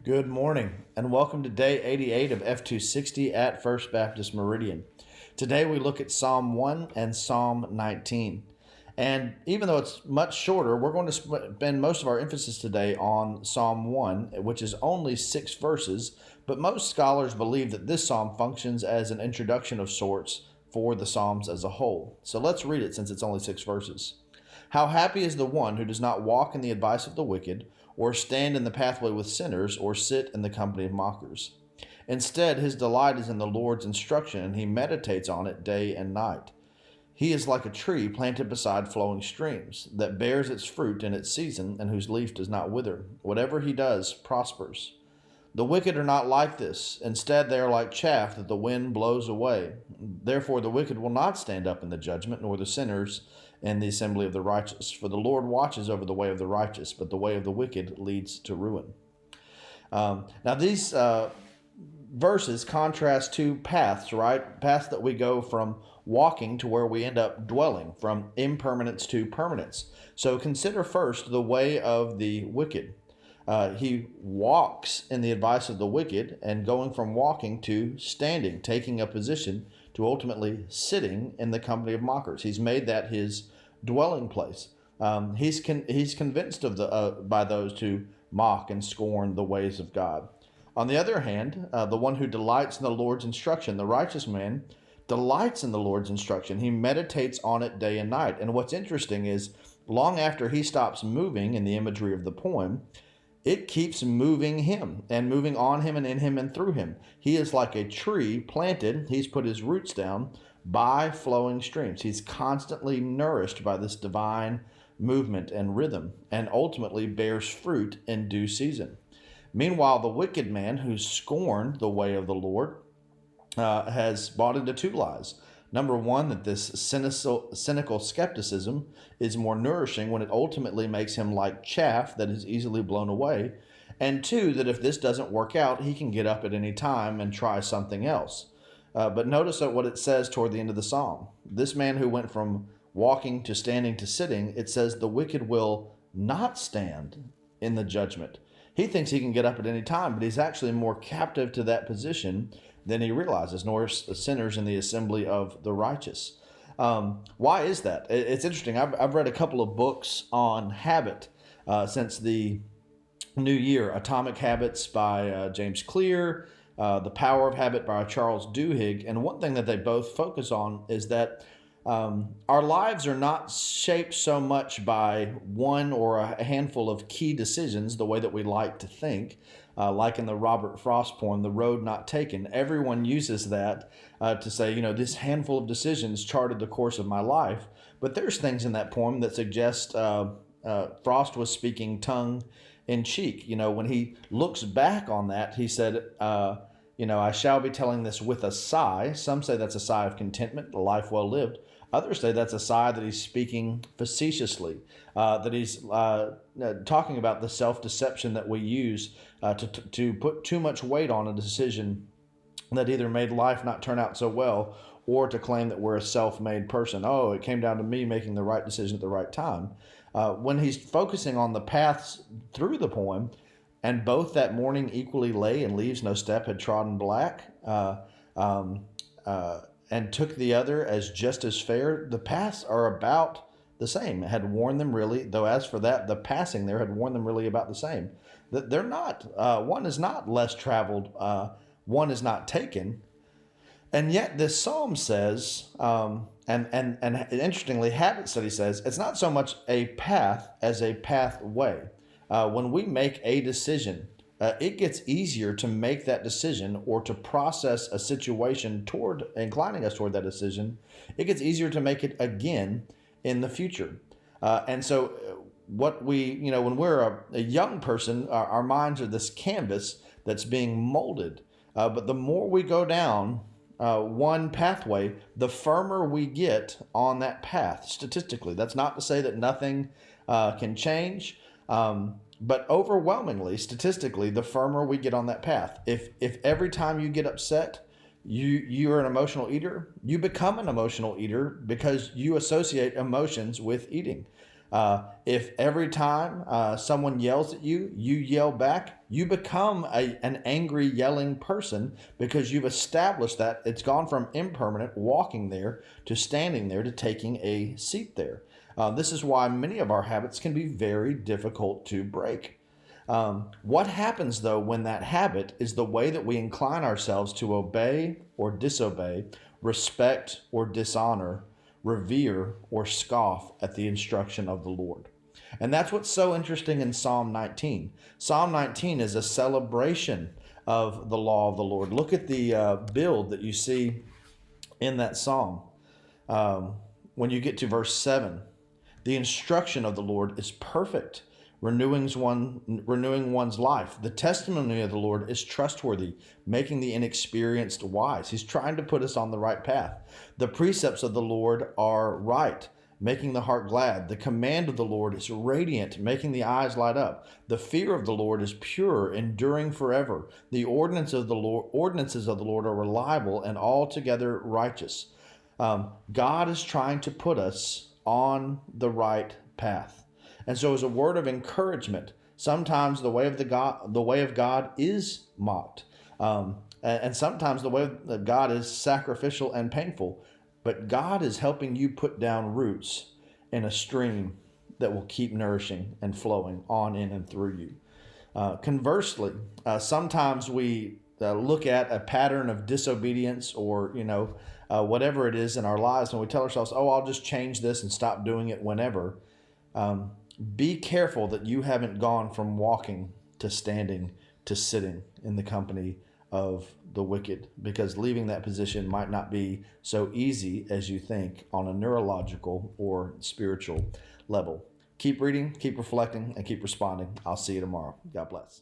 Good morning, and welcome to day 88 of F260 at First Baptist Meridian. Today we look at Psalm 1 and Psalm 19. And even though it's much shorter, we're going to spend most of our emphasis today on Psalm 1, which is only 6 verses, but most scholars believe that this psalm functions as an introduction of sorts for the Psalms as a whole. So let's read it since it's only 6 verses. How happy is the one who does not walk in the advice of the wicked, or stand in the pathway with sinners, or sit in the company of mockers. Instead, his delight is in the Lord's instruction, and he meditates on it day and night. He is like a tree planted beside flowing streams, that bears its fruit in its season, and whose leaf does not wither. Whatever he does prospers. The wicked are not like this. Instead, they are like chaff that the wind blows away. Therefore, the wicked will not stand up in the judgment, nor the sinners in the assembly of the righteous. For the Lord watches over the way of the righteous, but the way of the wicked leads to ruin. Now, these verses contrast two paths, right? Paths that we go from walking to where we end up dwelling, from impermanence to permanence. So consider first the way of the wicked. He walks in the advice of the wicked, and going from walking to standing, taking a position, to ultimately sitting in the company of mockers. He's made that his dwelling place. He's convinced of by those who mock and scorn the ways of God. On the other hand, the one who delights in the Lord's instruction, the righteous man, delights in the Lord's instruction. He meditates on it day and night. And what's interesting is, long after he stops moving in the imagery of the poem, it keeps moving him and moving on him and in him and through him. He is like a tree planted. He's put his roots down by flowing streams. He's constantly nourished by this divine movement and rhythm, and ultimately bears fruit in due season. Meanwhile, the wicked man who scorned the way of the Lord has bought into two lies. Number one, that this cynical skepticism is more nourishing when it ultimately makes him like chaff that is easily blown away. And two, that if this doesn't work out, he can get up at any time and try something else. But notice what it says toward the end of the psalm. This man who went from walking to standing to sitting, it says the wicked will not stand in the judgment. He thinks he can get up at any time, but he's actually more captive to that position than he realizes, nor sinners in the assembly of the righteous. Why is that? It's interesting. I've read a couple of books on habit since the new year. Atomic Habits by James Clear, The Power of Habit by Charles Duhigg. And one thing that they both focus on is that our lives are not shaped so much by one or a handful of key decisions the way that we like to think. Like in the Robert Frost poem, The Road Not Taken. Everyone uses that to say, this handful of decisions charted the course of my life. But there's things in that poem that suggest Frost was speaking tongue in cheek. When he looks back on that, he said, I shall be telling this with a sigh. Some say that's a sigh of contentment, a life well lived. Others say that's a sigh that he's speaking facetiously, that he's talking about the self-deception that we use to put too much weight on a decision that either made life not turn out so well, or to claim that we're a self-made person. Oh, it came down to me making the right decision at the right time. When he's focusing on the paths through the poem, and both that morning equally lay, and leaves no step had trodden black, and took the other as just as fair. The paths are about the same. It had worn them really, though as for that, the passing there had worn them really about the same. They're not, one is not less traveled, one is not taken. And yet this psalm says, and interestingly, Habit Study says, it's not so much a path as a pathway. When we make a decision, it gets easier to make that decision, or to process a situation toward inclining us toward that decision. It gets easier to make it again in the future. And so what we, when we're a young person, our minds are this canvas that's being molded. But the more we go down one pathway, the firmer we get on that path statistically. That's not to say that nothing can change. But overwhelmingly, statistically, the firmer we get on that path. If every time you get upset, you're an emotional eater, you become an emotional eater because you associate emotions with eating. If every time someone yells at you, you yell back, you become an angry, yelling person because you've established that it's gone from impermanent, walking there, to standing there, to taking a seat there. This is why many of our habits can be very difficult to break. What happens, though, when that habit is the way that we incline ourselves to obey or disobey, respect or dishonor, revere or scoff at the instruction of the Lord? And that's what's so interesting in Psalm 19. Psalm 19 is a celebration of the law of the Lord. Look at the build that you see in that psalm. When you get to verse 7, the instruction of the Lord is perfect, renewing one's life. The testimony of the Lord is trustworthy, making the inexperienced wise. He's trying to put us on the right path. The precepts of the Lord are right, making the heart glad. The command of the Lord is radiant, making the eyes light up. The fear of the Lord is pure, enduring forever. The ordinances of the Lord are reliable and altogether righteous. God is trying to put us on the right path. And so, as a word of encouragement, sometimes the way of God is mocked, and sometimes the way of God is sacrificial and painful. But God is helping you put down roots in a stream that will keep nourishing and flowing on in and through you. Conversely, sometimes we look at a pattern of disobedience, or whatever it is in our lives, and we tell ourselves, "Oh, I'll just change this and stop doing it whenever." Be careful that you haven't gone from walking to standing to sitting in the company of the wicked, because leaving that position might not be so easy as you think on a neurological or spiritual level. Keep reading, keep reflecting, and keep responding. I'll see you tomorrow. God bless.